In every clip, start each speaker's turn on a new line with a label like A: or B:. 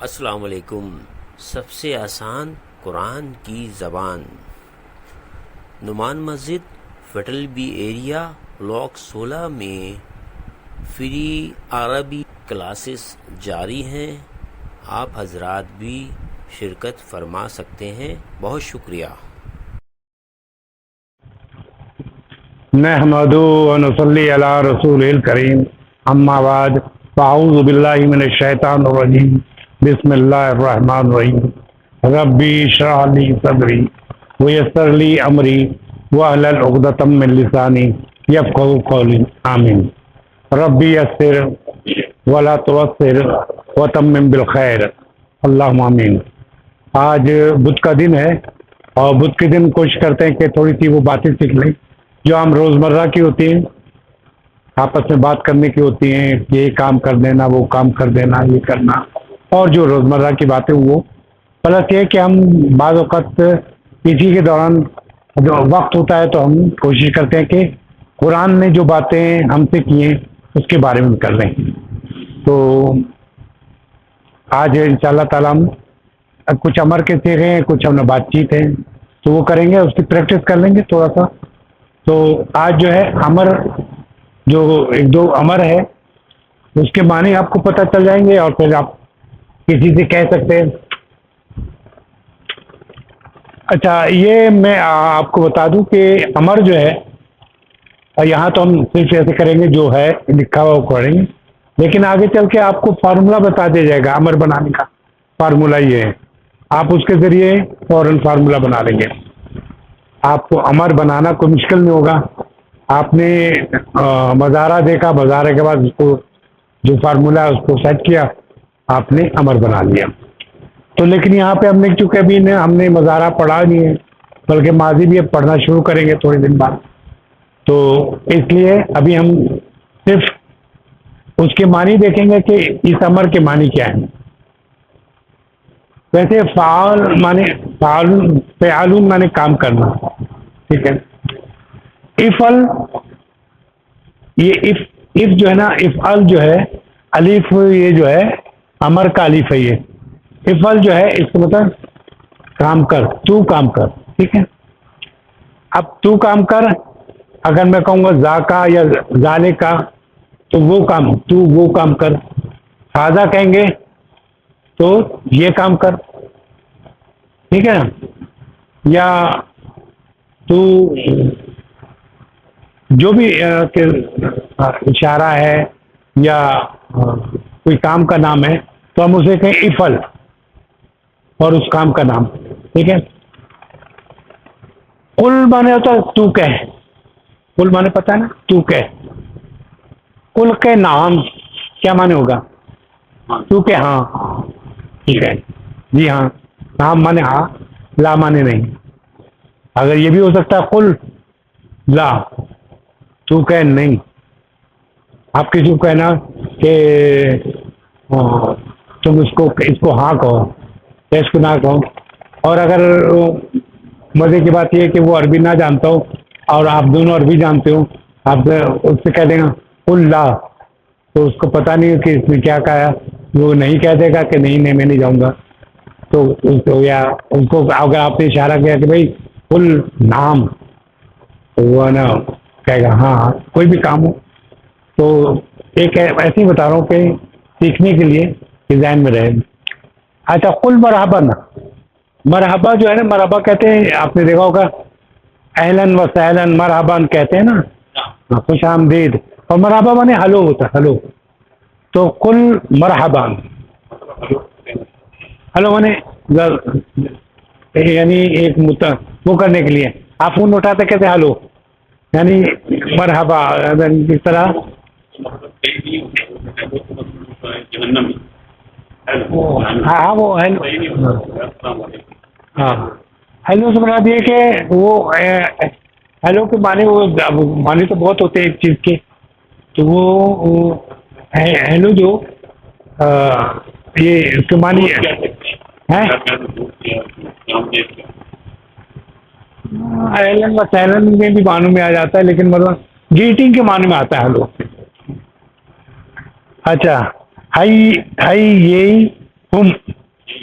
A: السلام علیکم۔ سب سے آسان قرآن کی زبان، نعمان مسجد فیٹل بی ایریا بلاک 16 میں فری عربی کلاسز جاری ہیں، آپ حضرات بھی شرکت فرما سکتے ہیں۔ بہت شکریہ۔
B: نحمدہ و نصلی علی رسول الکریم، اما بعد فاعوذ باللہ من الشیطان الرجیم، بسم اللہ الرحمن الرحیم۔ ربی اشرح لی صدری ویسر لی امری واحلل عقدۃ من لسانی یفقہوا قولی، آمین۔ ربی یسر ولا تعسر وتمم بالخیر، اللہم آمین۔ آج بدھ کا دن ہے اور بدھ کے دن کوشش کرتے ہیں کہ تھوڑی سی وہ باتیں سیکھ لیں جو ہم روزمرہ کی ہوتی ہیں، آپس میں بات کرنے کی ہوتی ہیں، یہ کام کر دینا، وہ کام کر دینا، یہ کرنا، اور جو روزمرہ کی باتیں وہ پلس یہ کہ ہم بعض اوقات اسی کے دوران جو وقت ہوتا ہے تو ہم کوشش کرتے ہیں کہ قرآن نے جو باتیں ہم سے کی ہیں اس کے بارے میں کر رہے ہیں۔ تو آج ان شاء اللہ تعالیٰ ہم کچھ امر کے سیکھے ہیں، کچھ ہم نے بات چیت ہے تو وہ کریں گے، اس کی پریکٹس کر لیں گے تھوڑا سا۔ تو آج جو ہے امر، جو ایک دو امر ہے اس کے معنی آپ کو پتہ چل جائیں گے اور پھر آپ کسی سے کہہ سکتے ہیں۔ اچھا، یہ میں آپ کو بتا دوں کہ امر جو ہے، یہاں تو ہم صرف ایسے کریں گے جو ہے لکھا ہوا وہ کریں گے، لیکن آگے چل کے آپ کو فارمولہ بتا دیا جائے گا امر بنانے کا۔ فارمولہ یہ ہے، آپ اس کے ذریعے فوراً فارمولہ بنا لیں گے۔ آپ کو امر بنانا کوئی مشکل نہیں ہوگا۔ آپ نے مظاہرہ دیکھا، مظاہرے کے بعد اس کو جو فارمولہ ہے اس کو سیٹ کیا، آپ نے امر بنا لیا۔ تو لیکن یہاں پہ ہم نے چونکہ ابھی ہم نے مظاہرہ پڑھا نہیں ہے، بلکہ ماضی بھی اب پڑھنا شروع کریں گے تھوڑے دن بعد، تو اس لیے ابھی ہم صرف اس کے معنی دیکھیں گے کہ اس امر کے معنی کیا ہیں۔ ویسے فعال معنی فعالون معنی کام کرنا، ٹھیک ہے۔ افعل، یہ اف جو ہے نا، افعل جو ہے الف، یہ جو ہے امر کا الف ہے یہ۔ افعل جو ہے اس کا مطلب کام کر، تو کام کر، ٹھیک ہے۔ اب تو کام کر، اگر میں کہوں گا ذا کا یا ذالک کا تو وہ کام، تو وہ کام کر۔ ہذا کہیں گے تو یہ کام کر، ٹھیک ہے نا۔ یا تو جو بھی اشارہ ہے یا کوئی کام کا نام ہے تو ہم اسے کہیں افعل، اور اس کام کا نام، ٹھیک ہے۔ قل مانے ہوتا ہے تو کہہ، قل مانے پتہ ہے نا، تو کہہ۔ قل کے نام کیا مانے ہوگا؟ تو کہ ہاں، ٹھیک ہے، جی ہاں۔ نام مانے ہاں، لا مانے نہیں۔ اگر یہ بھی ہو سکتا ہے قل لا، تو کہ نہیں۔ آپ کسی کو کہنا کہ تم اس کو ہاں کہو یا اس کو نہ کہو، اور اگر مزے کی بات یہ ہے کہ وہ عربی نہ جانتا ہو اور آپ دونوں عربی جانتے ہو، آپ اس سے کہہ دیں گا قل لا، تو اس کو پتہ نہیں کہ اس نے کیا کہا، وہ نہیں کہہ دے گا کہ نہیں میں نہیں جاؤں گا۔ تو یا ان کو اگر آپ نے اشارہ کیا کہ بھائی قل نام، تو وہ نا کہے گا ہاں، کوئی بھی کام ہو۔ تو ایک ایسے ہی بتا رہا ہوں کہ سیکھنے کے لیے ذہن میں رہے۔ اچھا، قل مرحباً، مرحبا جو ہے نا، مرحبا کہتے ہیں، آپ نے دیکھا ہوگا اہلاً و سہلاً، مرحباً کہتے ہیں نا، خوش آمدید، اور مرحبا مانے ہلو ہوتا ہے، ہلو۔ تو قل مرحباً، ہلو مانے یعنی ایک وہ کرنے کے لیے آپ فون اٹھاتے کہتے ہلو، یعنی مرحبا، اس طرح ہاں وہ ہاں ہیلو سے مراد یہ کہ وہ ہیلو کے معنی، وہ معنی تو بہت ہوتے ہیں ایک چیز کے، تو وہ ہیلو جو یہ اس کے معنی ایلن و سیلن میں بھی معنوں میں آ جاتا ہے، لیکن مطلب گریٹنگ کے معنی میں آتا ہے ہلو۔ اچھا، ہائی یہ ہم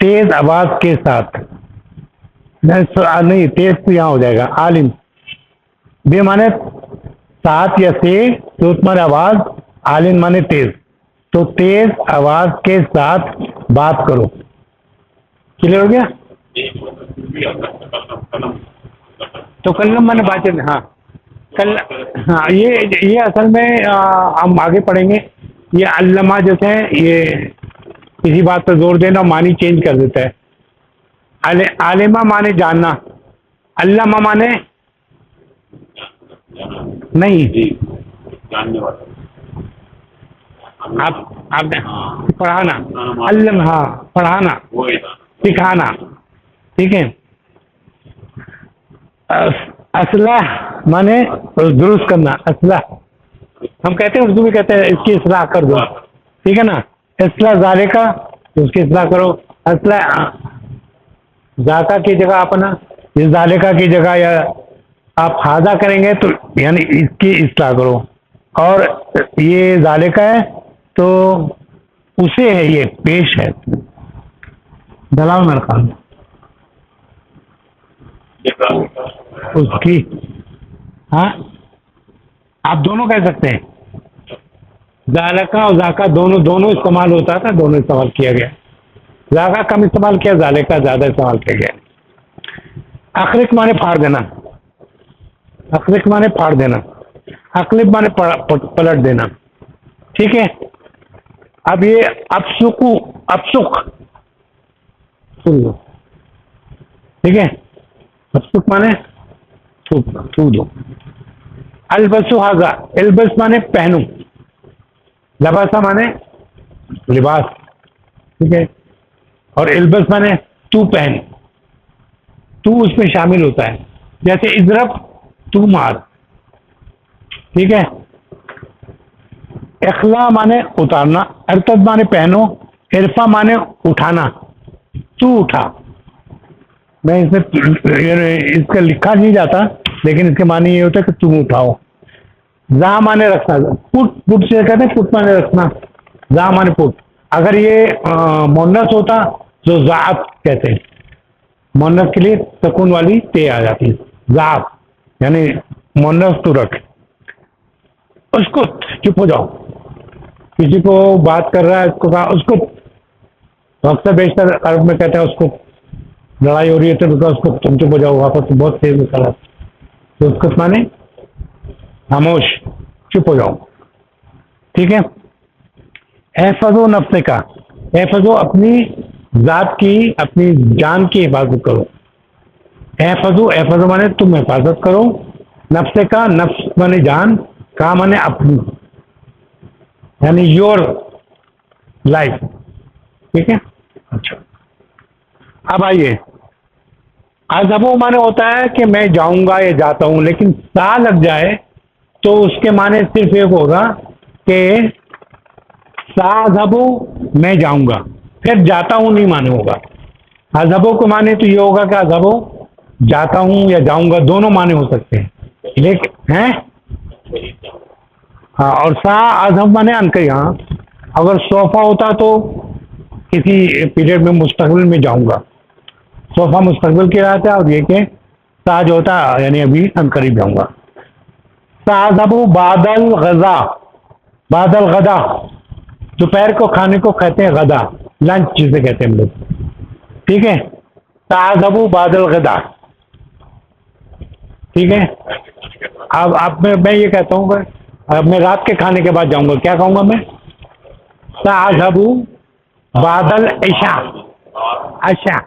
B: تیز آواز کے ساتھ، نہیں تیز تو یہاں ہو جائے گا، عالم بے مانے ساتھ یا سے، تو تمہاری آواز، عالم مانے تیز، تو تیز آواز کے ساتھ بات کرو. کلیئر ہو گیا؟ تو کلم مانے بات کرنا. ہاں ہاں یہ اصل میں ہم آگے پڑھیں گے. یہ علامہ جیسے ہیں، یہ کسی بات پہ زور دینا معنی چینج کر دیتا ہے. عالمہ مانے جاننا، علامہ مانے نہیں، آپ پڑھانا، علم، ہاں پڑھانا، سکھانا. ٹھیک ہے. اصلاح مانے درست کرنا، اصلاح ہم کہتے ہیں، اردو میں کہتے ہیں اس کی اصلاح کر دو. ٹھیک ہے نا. اصلاح ذالکہ، اس کی اصلاح کرو. اصلاح ذاکہ کی جگہ اپنا، یہ ذالکہ کی جگہ یا آپ ہاذا کریں گے تو یعنی اس کی اصلاح کرو. اور یہ ذالکہ ہے تو اسے ہے، یہ پیش ہے. دلال میرا خان اس کی، ہاں آپ دونوں کہہ سکتے ہیں. ذالکہ اور ذاکہ دونوں استعمال ہوتا تھا، دونوں استعمال کیا گیا. ذاکہ کم استعمال کیا، ذالکہ زیادہ استعمال کیا گیا. اخرق مانے پھاڑ دینا، اخرق مانے پھاڑ دینا، اقلب مانے پلٹ دینا. ٹھیک ہے. اب یہ ابسکو، ابسک سن لو. ٹھیک ہے. ابسک مانے تھو دو. البسو حاضا، البس مانے پہنو، لباسا مانے لباس. ٹھیک ہے. اور البس مانے تو پہن، تو اس میں شامل ہوتا ہے. جیسے اضرب، تو مار. ٹھیک ہے. اخلا مانے اتارنا، ارتد مانے پہنو، عرفا مانے اٹھانا، تو اٹھا. میں اس کا لکھا نہیں جاتا، لیکن اس کے معنی یہ ہوتا ہے کہ تم اٹھاؤ. زا مانے رکھنا، پٹ سے کہتے ہیں، پٹ مانے رکھنا، زا مانے پٹ. اگر یہ مونس ہوتا تو زاعت کہتے ہیں. مونس کے لیے سکون والی تے آ جاتی ہے، زاعت یعنی مونس تو رکھ. اس کو چپ ہو جاؤ. کسی کو بات کر رہا ہے، اس کو کہا اس کو، اکثر بیشتر عرب میں کہتے ہیں اس کو لڑائی ہو رہی ہے تو اس کو تم چپ ہو جاؤ، واپس بہت تیز نکلا تو اس کو مانے خاموش، چپ ہو جاؤ. ٹھیک ہے. احفظو نفس کا، احفظو اپنی ذات کی، اپنی جان کی حفاظت کرو. احفظو مانے تم حفاظت کرو. نفس کا، نفس مانے جان، کا مانے اپنی، یعنی یور لائف. ٹھیک ہے. اچھا اب آئیے، اذهب مانے ہوتا ہے کہ میں جاؤں گا یا جاتا ہوں، لیکن سا لگ جائے تو اس کے معنی صرف ایک ہوگا کہ ساذهب میں جاؤں گا، پھر جاتا ہوں نہیں معنی ہوگا. اذهب کو معنی تو یہ ہوگا کہ اذهب جاتا ہوں یا جاؤں گا، دونوں معنی ہو سکتے ہیں. لیکن ہیں ہاں، اور سا اذهب مانے ان کے یہاں اگر صوفہ ہوتا تو کسی پیریڈ میں مستقبل میں جاؤں گا. صوفہ مستقبل کی رات ہے، اور یہ کہ سا جو ہوتا ہے یعنی ابھی ان قریب جاؤں گا. ساذهب بعد الغذا، بعد الغدا دوپہر کو کھانے کو کہتے ہیں غدا، لنچ جسے کہتے ہیں ہم لوگ. ٹھیک ہے. ساذهب بعد الغدا. ٹھیک ہے. اب میں یہ کہتا ہوں کہ اب میں رات کے کھانے کے بعد جاؤں گا، کیا کہوں گا میں؟ ساذهب بعد العشاء، عشاء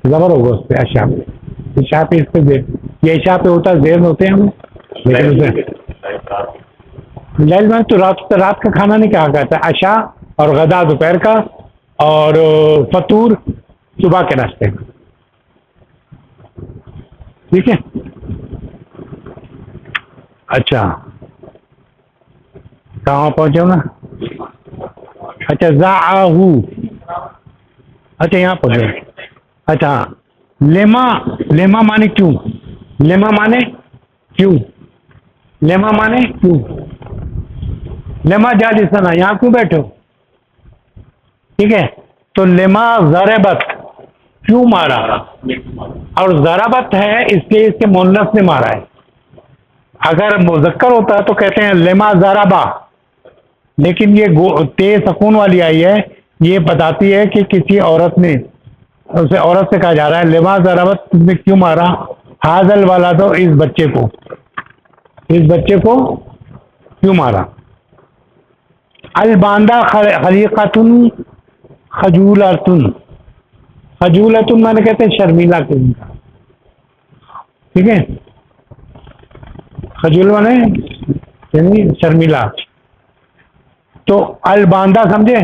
B: زبر ہوگا اس پہ، عشاء عشاء پہ، اس پہ زیر، یہ عشاء پہ ہوتا ہے، زیر میں ہوتے ہیں ہم، لیکن لیل میں تو رات کا کھانا نہیں کہا کرتا. عشاء اور غدا دوپہر کا، اور فطور صبح کے ناشتے کا. ٹھیک ہے. اچھا کہاں پہنچے نا؟ اچھا زاہو، اچھا یہاں پہنچے. اچھا لیما، لیما مانے کیوں، لیما مانے کیوں، لیما مانے کیوں. لیما جالسنا، یہاں کیوں بیٹھے ہو؟ ٹھیک ہے. تو لما ضربت کیوں مارا, اور ضربت ہے اس لیے اس کے مؤنث نے مارا ہے. اگر مذکر ہوتا تو کہتے ہیں لما ضربا, لیکن یہ تیز سکون والی آئی ہے, یہ بتاتی ہے کہ کسی عورت نے, اسے عورت سے کہا جا رہا ہے لما ضربت تم نے کیوں مارا, حاضل والا تو اس بچے کو کیوں مارا. الباندہ خلیقتن خجولتن, خجولتن میں نے کہتے ہیں شرمیلا قسم کا, ٹھیک ہے. خجول مانے یعنی شرمیلا. تو الباندہ سمجھے,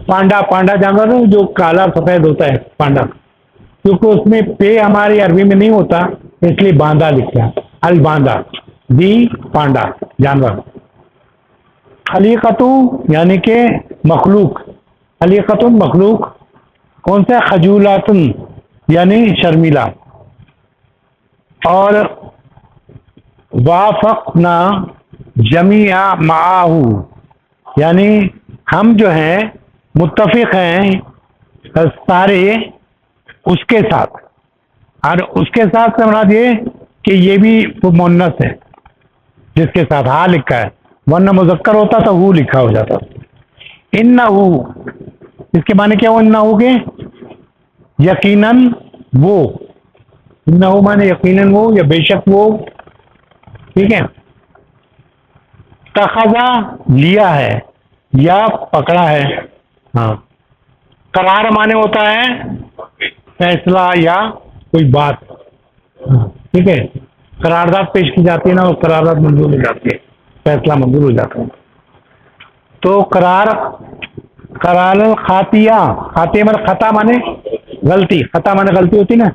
B: پانڈا جانور جو کالا سفید ہوتا ہے پانڈا, کیونکہ اس میں پے ہماری عربی میں نہیں ہوتا اس لیے باندھا لکھتا ہے. الباندہ دی پانڈا جانور. خلیقتو یعنی کہ مخلوق, خلیقتن مخلوق کون سے, خجولاتن یعنی شرمیلا. اور وافقنا جمیع معاہو یعنی ہم جو ہیں متفق ہیں سارے اس کے ساتھ, اور اس کے ساتھ سے مراد یہ کہ یہ بھی مؤنث ہے جس کے ساتھ ہاں لکھا ہے, ورنہ مذکر ہوتا تو ہو لکھا ہو جاتا. انہو اس کے معنی کیا ہو, انہو کے یقیناً وہ, انہو معنی یقیناً وہ یا بے شک وہ, ٹھیک ہے. تخذا لیا ہے یا پکڑا ہے. ہاں, قرار معنی ہوتا ہے فیصلہ یا کوئی بات, ٹھیک ہے. قرارداد پیش کی جاتی ہے نا, وہ قرارداد منظور ہو جاتی ہے, فیصلہ منظور ہو جاتا ہے. تو قرار خاتیہ, خاتیہ مانے خطا مانے غلطی, خطا مانے غلطی ہوتی نا,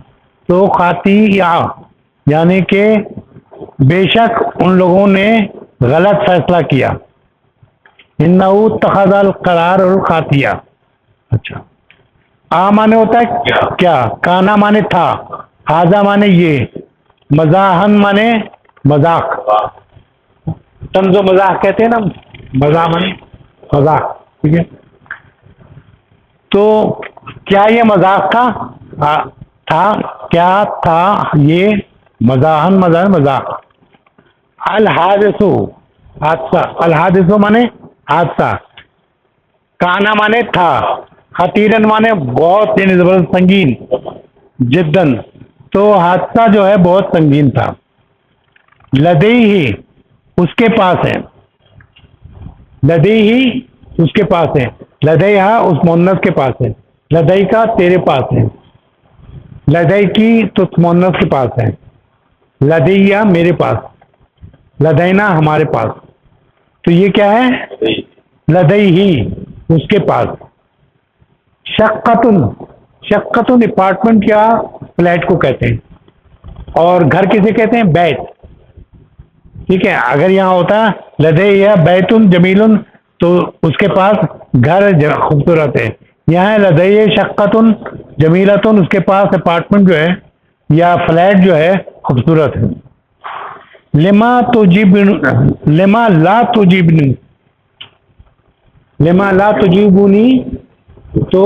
B: تو خاتیہ یعنی کہ بے شک ان لوگوں نے غلط فیصلہ کیا. انہو اتخذ القرار الخاتیہ. اچھا, آ مانے ہوتا ہے کیا, کانا مانے تھا, حاضہ مانے یہ, مزاحن مانے مذاق, طنز و مزاح کہتے ہیں نا, مزاح مانے مذاق, ٹھیک ہے. تو کیا یہ مذاق تھا کیا تھا یہ مزاحن مذاق. الحادثو حادثہ, الحادثو مانے حادثہ, کانا مانے تھا, خطیرن مانے بہت یعنی زبردست سنگین, جدن تو حادثہ جو ہے بہت سنگین تھا. لدیہ اس کے پاس ہے, لدیہ اس کے پاس ہے, لدیہ اس مؤنث کے پاس ہے, لدی کا تیرے پاس ہے, لدی کی تو مؤنث کے پاس ہے, لدیہ میرے پاس, لدینا ہمارے پاس. تو یہ کیا ہے, لدی ہی اس کے پاس. شقتن, شقتن اپارٹمنٹ یا فلیٹ کو کہتے ہیں, اور گھر کسے کہتے ہیں, بیت, ٹھیک ہے. اگر یہاں ہوتا لدی یا بیتن جمیلن تو اس کے پاس گھر خوبصورت ہے. یہاں ہے لدی شقتن جمیلتن, اس کے پاس اپارٹمنٹ جو ہے یا فلیٹ جو ہے خوبصورت ہے. لما لا تجیبنی, لما لا تجیبنی تو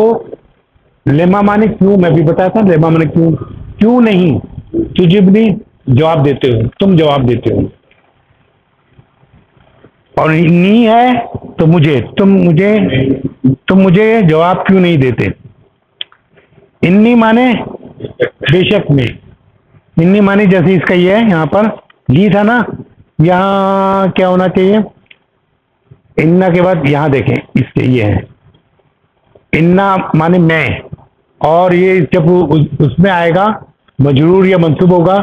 B: لما مانے کیوں, میں بھی بتایا تھا لما مانے کیوں, کیوں نہیں, تجیبنی جواب دیتے ہو, تم جواب دیتے ہو, اور نی ہے تو مجھے, تم مجھے جواب کیوں نہیں دیتے. انی مانے بے شک میں, انی مانے جیسے اس کا یہ ہے یہاں پر لی تھا نا, یہاں کیا ہونا چاہیے, انا کے بعد یہاں دیکھیں اس کے یہ ہے انا مانے میں, اور یہ جب اس میں آئے گا مجرور یا منصوب ہوگا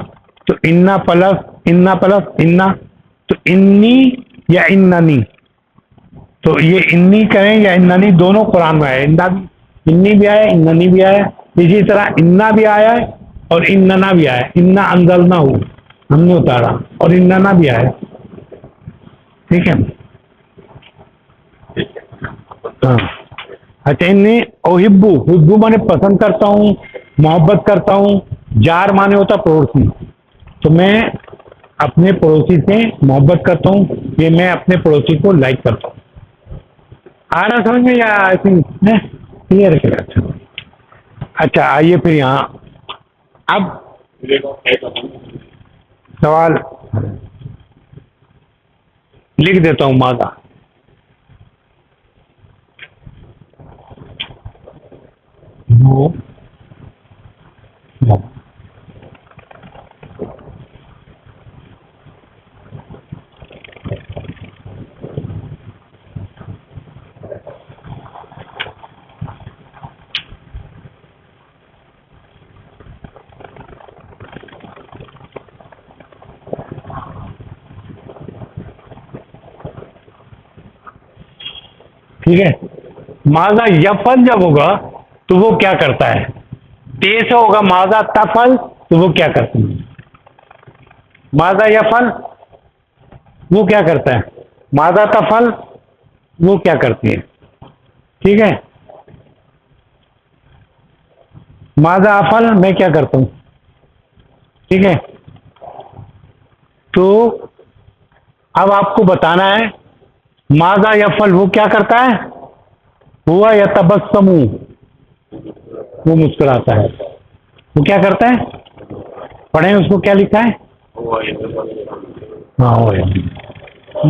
B: تو انا پلس انا, تو انی یا اننی, تو یہ انی کریں یا اننی دونوں قرآن میں آئے, انی بھی آیا اننی بھی آیا, اسی طرح انا بھی آیا ہے اور اننا بھی آیا, انا انزلنا ہو ہم نے اتارا, اور اننا بھی آیا, ٹھیک ہے. ہاں اچھا, انی اوہبو, حبو مانے پسند کرتا ہوں, محبت کرتا ہوں, جار مانے ہوتا پڑوسی, تو میں اپنے پڑوسی سے محبت کرتا ہوں, یہ میں اپنے پڑوسی کو لائک کرتا ہوں. آ رہا سمجھ میں یا ایسے کلیئر ہے؟ اچھا آئیے پھر یہاں اب سوال لکھ دیتا ہوں مادہ. وہ ٹھیک ہے. ماذا یفعل جب ہوگا تو وہ کیا کرتا ہے. تیز ہوگا ماذا تفعل تو وہ کیا کرتا ہے. ماذا یفعل وہ کیا کرتا ہے. ماذا تفعل وہ کیا کرتی ہے. ٹھیک ہے. ماذا افعل میں کیا کرتا ہوں. ٹھیک ہے. تو اب آپ کو بتانا ہے ماذا یفعل وہ کیا کرتا ہے. ہوا یتبسم وہ مسکراتا ہے. وہ کیا کرتا ہے. پڑھیں اس کو کیا لکھا ہے. ہاں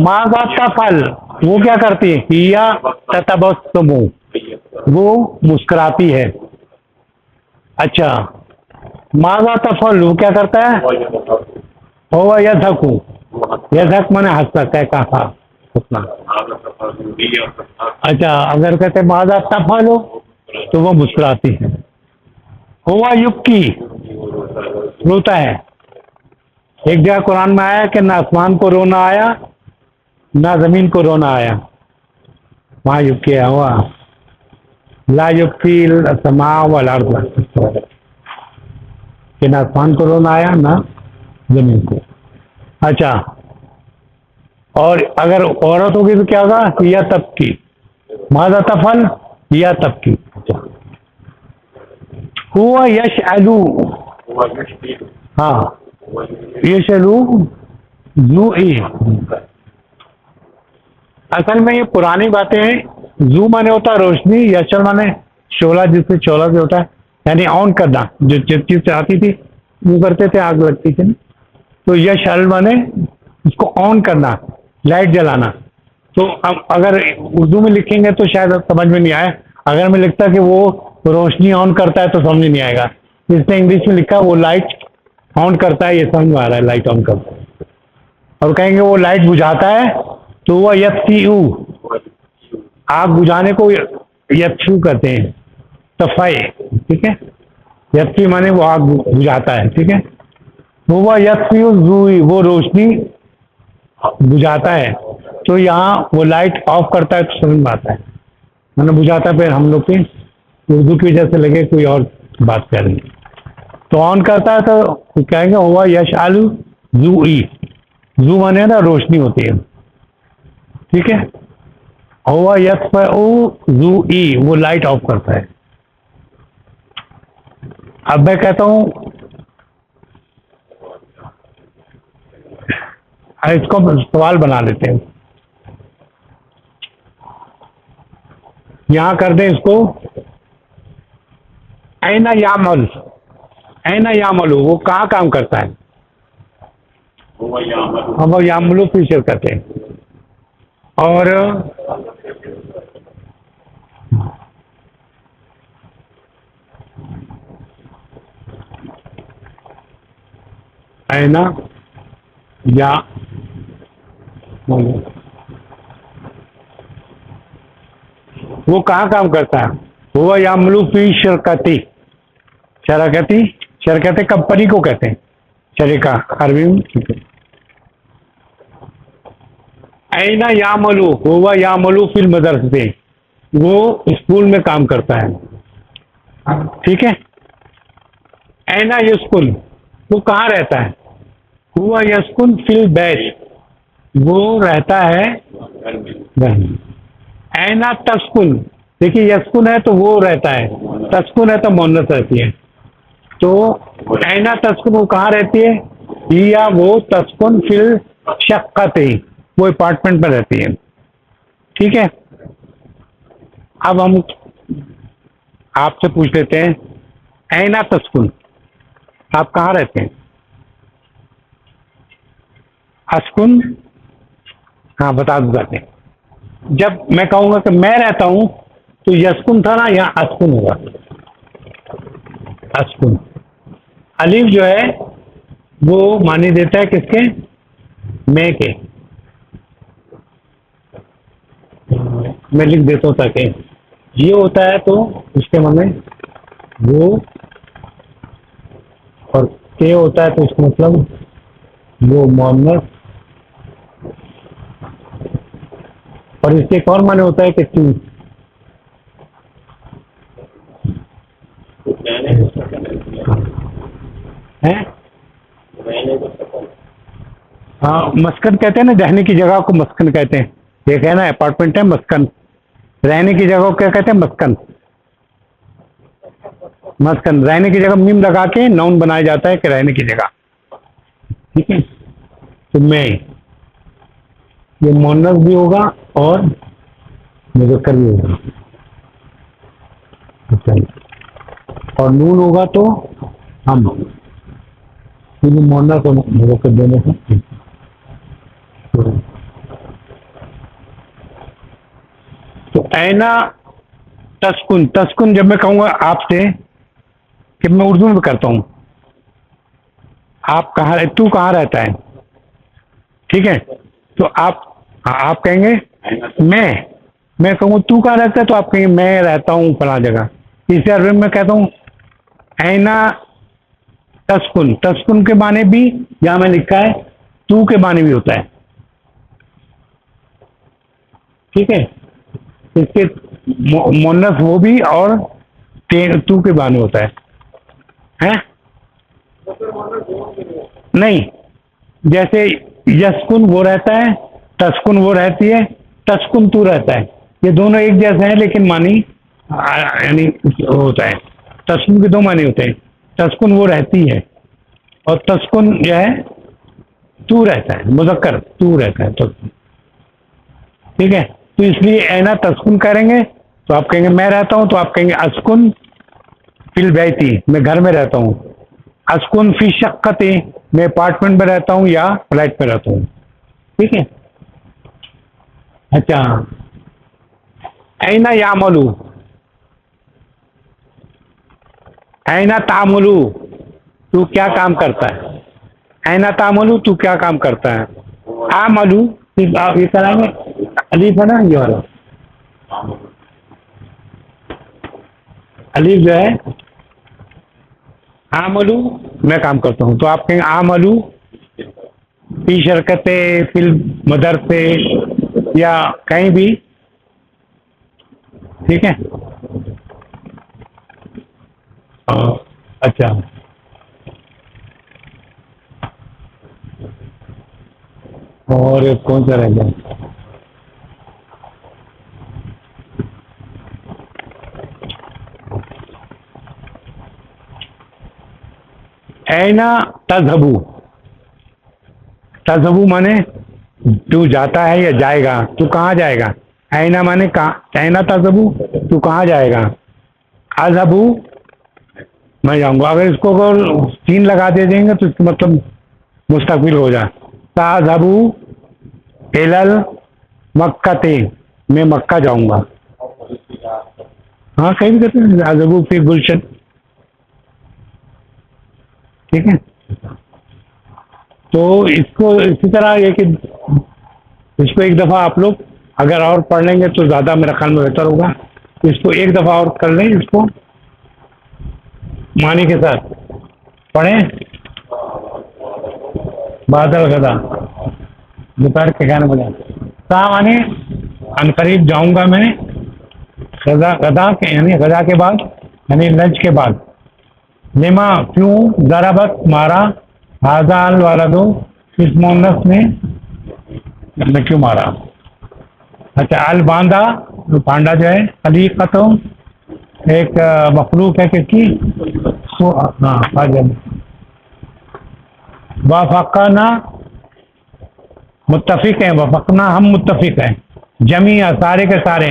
B: ماذا تفعل وہ کیا کرتی ہے. ہیا تتبسم وہ مسکراتی ہے. اچھا ماذا تفعل وہ کیا کرتا ہے. ہوا یضحک یضحک میں نے ہنستا ہے کہا اتنا. اچھا اگر کہتے ماذا تفعل تو وہ مسکراتی ہے. ہوا یبکی روتا ہے. ایک جگہ قرآن میں آیا کہ نہ آسمان کو رونا آیا نہ زمین کو رونا آیا. وہاں یبکی ہوا لا یبکی السماء والارض کہ نہ آسمان کو رونا آیا نہ زمین کو. اچھا اور اگر عورت ہوگی تو کیا ہوگا. یا تب کی ماذا تفعل یا تب کی. ہوا یشعلو ہاں یشعلو زو ای. اصل میں یہ پرانی باتیں ہیں. زو مانے ہوتا ہے روشنی. یشعل مانے شعلہ جس سے شعلہ سے ہوتا ہے یعنی آن کرنا. جو چیز سے آتی تھی وہ کرتے تھے آگ لگتی تھی. تو یشعل مانے اس کو آن کرنا لائٹ جلانا. تو اب اگر اردو میں لکھیں گے تو شاید سمجھ میں نہیں آئے. اگر میں لکھتا کہ وہ روشنی آن کرتا ہے تو سمجھ نہیں آئے گا. اس نے انگلش میں لکھا وہ لائٹ آن کرتا ہے. یہ سمجھ میں آ رہا ہے لائٹ آن کرتا ہے. اور کہیں گے وہ لائٹ بجھاتا ہے تو وہ یطفئ آگ بجھانے کو یطفئ کہتے ہیں. صفائی ٹھیک ہے. یطفئ مانے وہ آگ بجھاتا ہے. ٹھیک ہے. وہ یطفئ الضوء وہ روشنی بجھاتا ہے. تو یہاں وہ لائٹ آف کرتا ہے تو سمجھ میں آتا ہے. میں نے بجھاتا پھر ہم لوگ کی اردو کی وجہ سے لگے کوئی اور بات کر رہی ہے. تو آن کرتا ہے تو کہیں گے ہوا یشعل ذو ای. ذو مانے نا روشنی ہوتی ہے. ٹھیک ہے. ہوا یطفئ ذو ای وہ لائٹ آف کرتا ہے. اب میں کہتا ہوں اس کو سوال بنا لیتے ہیں. یہاں کر دیں اس کو این یعمل. این یعمل وہ کہاں کام کرتا ہے. وہ یعمل فیوچر کرتے ہیں. اور این یا وہ کہاں کام کرتا ہے. وہ یعمل فی شرکتی. شراکتی شرکت کمپنی کو کہتے ہیں شریکہ عربی میں. این یعمل ہوا یعمل فی المدرسہ وہ اسکول میں کام کرتا ہے. ٹھیک ہے. این یسکن وہ کہاں رہتا ہے. ہوا یسکن فی البیت وہ رہتا ہے گھر میں. این تسکن دیکھیے یسکن ہے تو وہ رہتا ہے. تسکن ہے تو مؤنث رہتی ہے. تو این تسکن وہ کہاں رہتی ہے. یا وہ تسکن فی الشقۃ وہ اپارٹمنٹ میں رہتی ہے. ٹھیک ہے. اب ہم آپ سے پوچھ لیتے ہیں اینا تسکن، آپ کہاں رہتے ہیں؟ اسکن، ہاں بتا دو جاتے ہیں. جب میں کہوں گا کہ میں رہتا ہوں تو یسکن تھا نا، یہاں اسکن ہوگا. اسکن الف جو ہے وہ معنی دیتا ہے کس کے؟ میں کے. میں لکھ دیتا ہوں تاکہ یہ ہوتا ہے تو اس کے معنی وہ، اور کے ہوتا ہے تو اس کا مطلب وہ مؤنث، اور اس کے ایک اور معنی ہوتا ہے کہ تو. ہاں مسکن کہتے ہیں نا، رہنے کی جگہ کو مسکن کہتے ہیں. ایک ہے نا اپارٹمنٹ ہے مسکن، رہنے کی جگہ کو کیا کہتے ہیں؟ مسکن. مسکن رہنے کی جگہ میم لگا کے ناؤن بنایا جاتا ہے کہ رہنے کی جگہ. ٹھیک ہے، تو میں یہ مؤنث بھی ہوگا اور مذکر بھی ہوگا. اور نون ہوگا تو ہم، کیونکہ مؤنث اور مذکر دونوں سے. تو اینا تسکن، تسکن جب میں کہوں گا آپ سے کہ میں اردو میں کرتا ہوں، آپ کہاں، تو کہاں رہتا ہے؟ ٹھیک ہے، تو آپ کہیں گے میں کہوں گا تو کہاں رہتا ہے تو آپ کہیں گے میں رہتا ہوں فلاں جگہ. اسی عربی میں کہتا ہوں اینا تسکن، تسکن کے معنی بھی یہاں میں لکھا ہے تو کے معنی بھی ہوتا ہے. ٹھیک ہے، اس کے مؤنث وہ بھی اور تو کے معنی ہوتا ہے. نہیں، جیسے یسکن وہ رہتا ہے، تسکن وہ رہتی ہے، تسکن تو رہتا ہے. یہ دونوں ایک جیسے ہیں لیکن معنی یعنی ہوتا ہے. تسکن کے دو معنی ہوتے ہیں، تسکن وہ رہتی ہے اور تسکن جو ہے تو رہتا ہے، مذکر تو رہتا ہے. تو ٹھیک ہے، تو اس لیے اینا تسکن کریں گے تو آپ کہیں گے میں رہتا ہوں، تو آپ کہیں گے اسکن فی البیتی، میں گھر میں رہتا ہوں. اسکن فی شقتی، میں اپارٹمنٹ میں رہتا ہوں یا فلیٹ پہ رہتا ہوں. ٹھیک ہے. اچھا، اینا یعملو، اینا تعملو، تو کیا کام کرتا ہے؟ اینا تعملو، تو کیا کام کرتا ہے؟ عملو، آپ یہ کرائیں گے الف ہے نا، یہ والا الف جو ہے عملو میں کام کرتا ہوں، تو آپ کہیں عملو فی شرکت فی مدرسے یا کہیں بھی. ٹھیک ہے. اچھا، اور کون سا رہ گیا؟ اینا تذہبو، تذہبو مانے تو جاتا ہے یا جائے گا، تو کہاں جائے گا؟ اینا مانے کہاں، اینا تذہبو تو کہاں جائے گا؟ اذہبو میں جاؤں گا. اگر اس کو اگر تین لگا دے دیں گے تو اس کا مطلب مستقبل ہو جائے. تذہبو الل مکہ، میں مکہ جاؤں گا. ہاں کہیں بھی کہتے ہیں اذہبو فی گلشن. ٹھیک ہے، تو اس کو اسی طرح یہ کہ اس کو ایک دفعہ آپ لوگ اگر اور پڑھ لیں گے تو زیادہ میرا خیال میں بہتر ہوگا. اس کو ایک دفعہ اور کر لیں، اس کو معنی کے ساتھ پڑھیں. بادل غدا، دوپہر کے 11 بجے. معنی ان قریب جاؤں گا میں، غدا کے یعنی غدا کے بعد یعنی لنچ کے بعد. لما کیوں، ضربت مارا، ہاذا الولد اس مؤنث نے کیوں مارا. اچھا، الباندھا پانڈا جو ہے، علیقت ایک مخلوق ہے کس کی؟ ہاں وافقنا متفق ہیں، وفقنا ہم متفق ہیں، جمیع سارے کے سارے